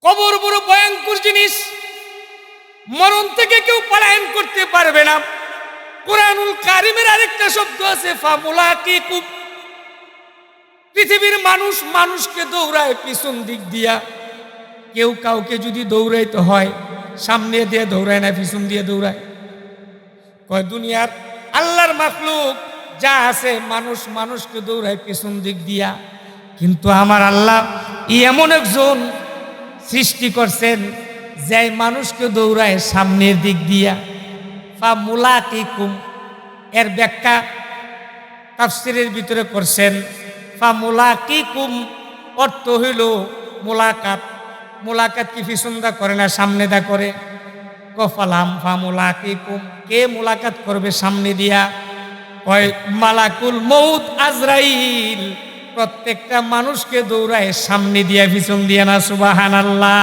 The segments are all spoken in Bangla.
কবর বড় ভয়ঙ্কর জিনিস। মরণ থেকে কেউ পলায়ন করতে পারবে না। কুরআনুল কারীমের আরেকটা শব্দ আছে ফামুলাকিকুম। পৃথিবীর মানুষ মানুষকে দৌড়ায় পিছন দিক দিয়া। কেউ কাউকে যদি দৌড়াইতে হয় সামনে দিয়ে দৌড়ায় না, পিছন দিয়ে দৌড়ায়। কয় দুনিয়ার আল্লাহর মাখলুক যা আছে মানুষ মানুষকে দৌড়ায় পিছন দিক দিয়া, কিন্তু আমার আল্লাহ এমন একজন সৃষ্টি করছেন যে মানুষকে দৌড়ায় সামনের দিক দিয়া। ফামুলাকিকুম এর ব্যাখ্যা তাফসীরের ভিতরে করছেন ফামুলাকিকুম অর্থ হইল মুলাকাত। মুলাকাত কি পিছন দা করে না সামনে দা করে? কফালাম ফামুলাকিকুম, কে মুলাকাত করবে সামনে দিয়া? কয় মালাকুল মউত আজরাইল প্রত্যেকটা মানুষকে দৌড়ায় সামনে দিয়া পিছন দিয়া না। সুবহানাল্লাহ।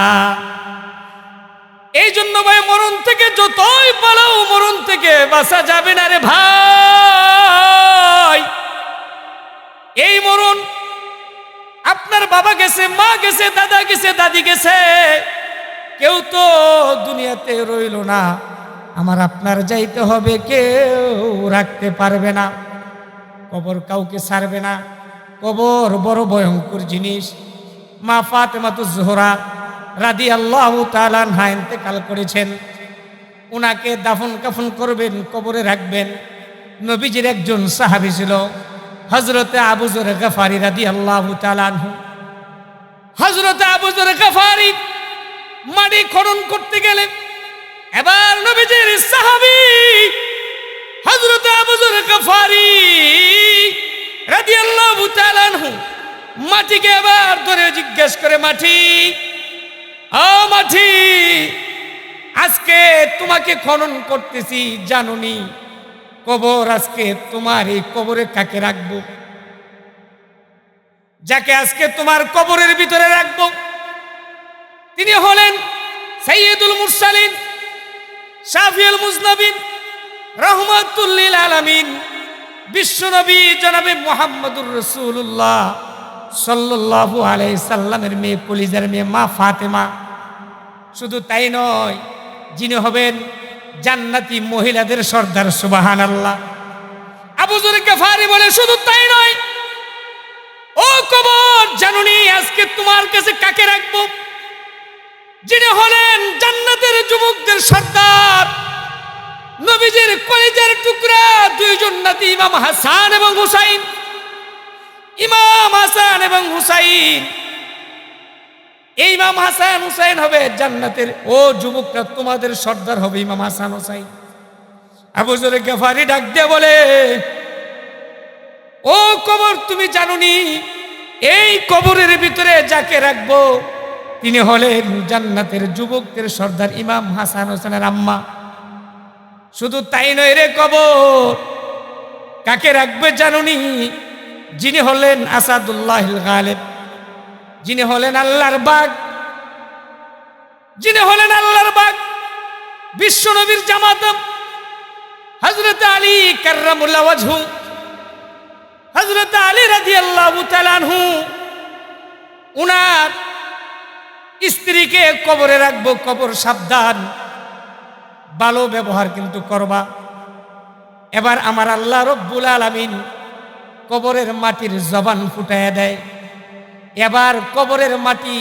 এই জন্য ভাই মরণ থেকে যতই পালাও মরণ থেকে বাঁচা যাবে না রে ভাই। এই মরণ আপনার বাবা গেছে, মা গেছে, দাদা গেছে, দাদি গেছে, কেউ তো দুনিয়াতে রইল না। আমার আপনার যাইতে হবে, কেউ রাখতে পারবে না। কবর কাউকে ছাড়বে না। কবর বড় ভয়ঙ্কর জিনিস। মা ফাতেমাতুজ জোহরা রাদিয়াল্লাহু তাআলা আনহা ইন্তেকাল করেছেন। উনাকে দাফন কাফন করবেন, কবরে রাখবেন। নবীজির একজন সাহাবী ছিল হযরতে আবু যর গফারি রাদিয়াল্লাহু তাআলা আনহু। হযরতে আবু যর গফারি মাটি খনন করতে গেলেন। এবার নবীজির সাহাবী হযরতে আবু যর গফারি রাদিয়াল্লাহু তাআলা আনহু মাটিকে এবার ধরে জিজ্ঞেস করে, মাটি ও মাটি, আজকে তোমাকে খনন করতেছি, জানোনি কবর আজকে তোমার এই কবরে কাকে রাখবো? যাকে আজকে তোমার কবরের ভিতরে রাখবো তিনি হলেন সাইয়্যিদুল মুরসালিন শাফিউল মুজনবিন রাহমাতুল লিল আলামিন বিশ্বনবী জনাবে মুহাম্মদুর রাসূলুল্লাহ সাল্লাল্লাহু আলাইহি সাল্লামের মেয়ে, কলিজার মেয়ে মা ফাতেমা। শুধু তাই নয়, যিনি হবেন জান্নাতি মহিলাদের সর্দার। সুবহানাল্লাহ। আবু যর গফারি বলে শুধু তাই নয়, ও কবর জানুনি আজকে তোমার কাছে কাকে রাখবো? যিনি হলেন জান্নাতের যুবকদের সর্দার, নবীজির কলিজার টুকরা দুইজন নাতি ইমাম হাসান এবং হুসাইন। ইমাম হাসান এবং হুসাইন, এই ইমাম হাসান হুসাইন হবে জান্নাতের। ও যুবকরা তোমাদের সর্দার হবে ইমাম হাসান হুসাইন। আবু যর গফারি ডাক দিয়ে বলে, ও কবর তুমি জানোনি এই কবরের ভিতরে যাকে রাখবো তিনি হলেন জান্নাতের যুবকদের সর্দার ইমাম হাসান হোসেনের আম্মা। শুধু তাই নয় রে কবর, কাকে রাখবে জানোনি? যিনি হলেন আসাদুল্লাহিল গালিব, যিনি হলেন আল্লাহর বাগ, যিনি হলেন আল্লাহর বাগ, বিশ্বনবীর জামাতা হযরত আলী কাররামুল্লাহ ওয়াজহু। হযরত আলী রাদিয়াল্লাহু তাআলা আনহু উনার স্ত্রীকে কবরে রাখবো, কবর সাবধান, ভালো ব্যবহার কিন্তু করবা। এবার আমার আল্লাহ রব্বুল আলামিন কবরের মাটির জবান ফুটাইয়া দেয়। এবার কবরের মাটি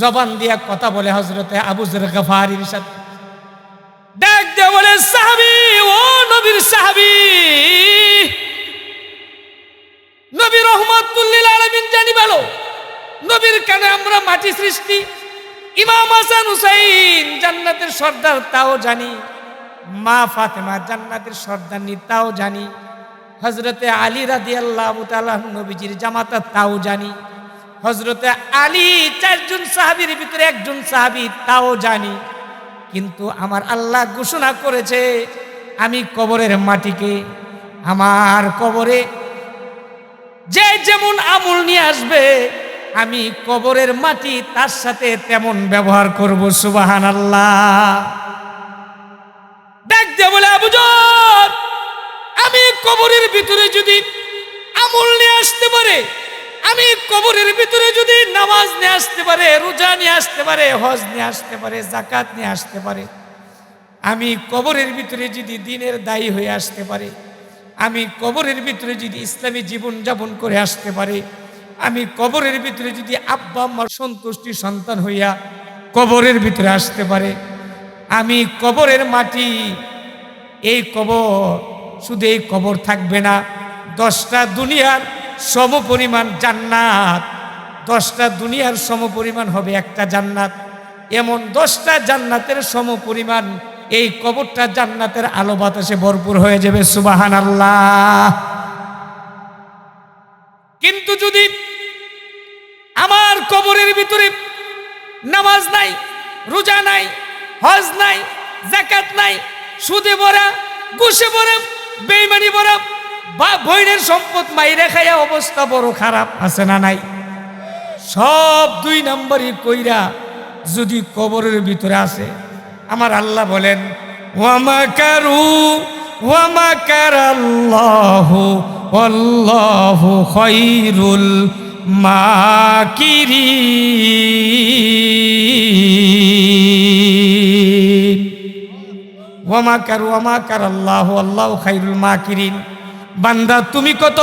জবান দিয়া কথা বলে হযরতে আবু যর গফারির সাথে। ডাক দিয়ে বলে, সাহাবী, ও নবীর সাহাবী, নবী রহমাতুল লিল আলামিন জানি ভালো নবীর কানে আমরা মাটি সৃষ্টি। ইমাম হাসান হুসাইন জান্নাতের সর্দার তাও জানি, মা ফাতেমা জান্নাতের সর্দারনি তাও জানি, হযরতে আলী রাদিয়াল্লাহু তাআলা নবীজির জামাতা তাও জানি, হযরতে আলী চারজন সাহাবীর ভিতরে একজন সাহাবী তাও জানি। কিন্তু আমার আল্লাহ ঘোষণা করেছে আমি কবরের মাটিকে, আমার কবরে যে যেমন আমল নিয়ে আসবে আমি কবরের মাটি তার সাথে তেমন ব্যবহার করব। সুবহানাল্লাহ। ডাক দিয়ে বলে, আবু যর, আমি কবরের ভিতরে যদি আমল নিয়ে আসতে পারে আমি কবরের ভিতরে যদি নামাজ নিয়ে আসতে পারে, রোজা নিয়ে আসতে পারে, হজ নিয়ে আসতে পারে, যাকাত নিয়ে আসতে পারে, আমি কবরের ভিতরে যদি দ্বীনের দায়ী হয়ে আসতে পারে, আমি কবরের ভিতরে যদি ইসলামী জীবন যাপন করে আসতে পারে, আমি কবরের ভিতরে যদি আব্বা আম্মার সন্তুষ্টি সন্তান হইয়া কবরের ভিতরে আসতে পারে, আমি কবরের মাটি, এই কবর, শুধু এই কবর থাকবে না, 10টা দুনিয়ার সমপরিমাণ জান্নাত, 10টা দুনিয়ার সমপরিমাণ হবে একটা জান্নাত। এমন 10টা জান্নাতের সমপরিমাণ এই কবরটা জান্নাতের আলো বাতাসে ভরপুর হয়ে যাবে। সুবহানাল্লাহ। কিন্তু যদি আমার কবরের ভিতরে নামাজ নাই, রোজা নাই, হজ নাই, যাকাত নাই, সুদে ভরা, ঘুষে ভরা, বেঈমানি ভরা, বা বইনের সম্পদ মাইরে খাইয়া অবস্থা বড় খারাপ, আছে না নাই? সব 2 নম্বরই কইরা যদি কবরের ভিতরে আসে, আমার আল্লাহ বলেন ওয়ামাকারু ওয়ামাকারাল্লাহু ওয়াল্লাহু খায়রুল মাকিরিন। ওয়ামাকারু ওয়ামাকারাল্লাহু আল্লাহু খায়রুল মাকিরিন। বান্দা তুমি কত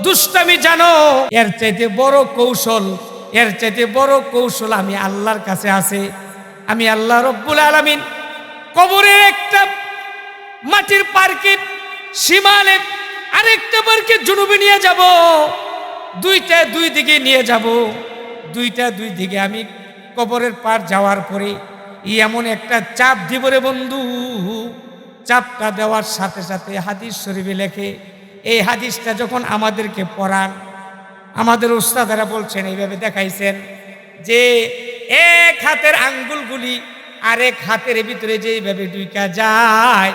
দুষ্টামি জানো, এর চাইতে বড় কৌশল, এর চাইতে বড় কৌশল আমি আল্লাহর কাছে আছে। আমি আল্লাহ রব্বুল আলামিন কবরের একটা মাটির পার্কে শিমালে, আরেকটা পার্কে জুনুবে নিয়ে যাব, দুইটা দুই দিকে নিয়ে যাব, দুইটা দুই দিকে আমি কবরের পার যাওয়ার পরে এমন একটা চাপ দিব রে বন্ধু, চাপটা দেওয়ার সাথে সাথে হাদিস শরীফে লেখে, এই হাদিসটা যখন আমাদেরকে পড়ান, আমাদের উস্তাদেরা বলছেন, এইভাবে দেখাইছেন যে এক হাতের আঙ্গুলগুলি আরেক হাতের ভিতরে যেইভাবে ঢুকা যায়,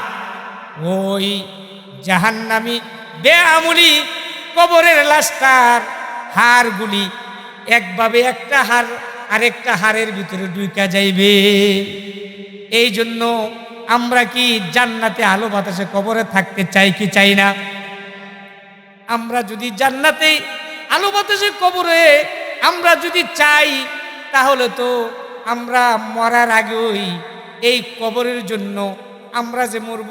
ওই জাহান্নামী বেআমুলি কবরের লাশটার হাড়গুলি একভাবে একটা হাড় আরেকটা হাড়ের ভিতরে ঢুকা যাইবে। এই জন্য আমরা কি জান্নাতে আলো বাতাসে কবরে থাকতে চাই কি চাই না? আমরা যদি জান্নাতে আলো বাতাসে কবরে আমরা যদি চাই, তাহলে তো আমরা মরার আগেই এই কবরের জন্য আমরা যে মরব,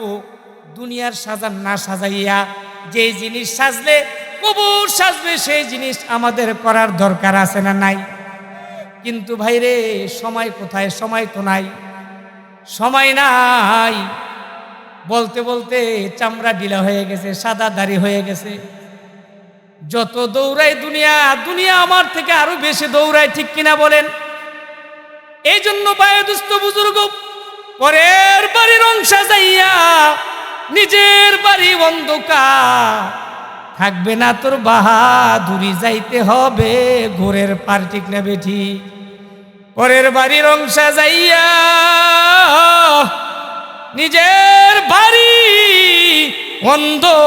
দুনিয়ার সাজান না সাজাইয়া যে জিনিস সাজলে কবর সাজবে, সেই জিনিস আমাদের করার দরকার আছে না নাই? কিন্তু ভাইরে সময় কোথায়? সময় তো নাই, সময় নাই। বলতে বলতে চামড়া ঢিলা হয়ে গেছে, সাদা দাড়ি হয়ে গেছে। যত দৌড়াই দুনিয়া, দুনিয়া আমার থেকে আরো বেশি দৌড়ায়, ঠিক কিনা বলেন? এই জন্য বায়ুদুস্থ বুজুর্গ পরের বাড়ির অংশ যাইয়া নিজের বাড়ি অন্ধকার, থাকবে না তোর বাহাদুরি, যাইতে হবে ঘোরের পার, ঠিক না বেঠি? পরের বাড়ির অংশ যাইয়া নিজের বাড়ি অন্ধকার,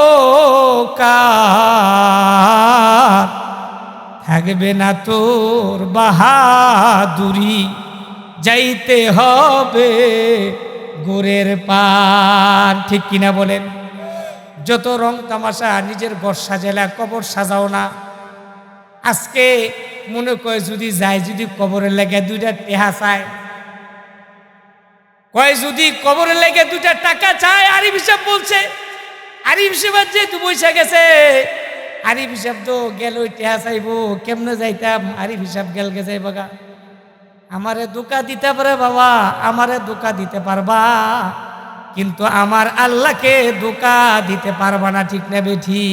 থাকবে না তোর বাহাদুরি, যাইতে হবে গোরের পার, ঠিক কিনা বলেন? যত রং তামাশা নিজের ঘর সাজাইলা, কবর সাজাও না। আজকে মনে করে যদি যায়, যদি কবরের লেগে 2টা টেহা চায়, কয় যদি কবরের লেগে 2টা টাকা চায়, আরিফ হিসাব বলছে, আরিফ হিসাব যেহেতু বৈশা গেছে, আরিফ হিসাব তো গেল, টেহা চাইবো কেমনে যাইতাম, আরিফ হিসাব গেল গে যাই বাগা। আমারে ধোঁকা দিতে পারে বাবা, আমারে ধোঁকা দিতে পারবা, কিন্তু আমার আল্লাহকে ধোঁকা দিতে পারবা না, ঠিক না বেঠি?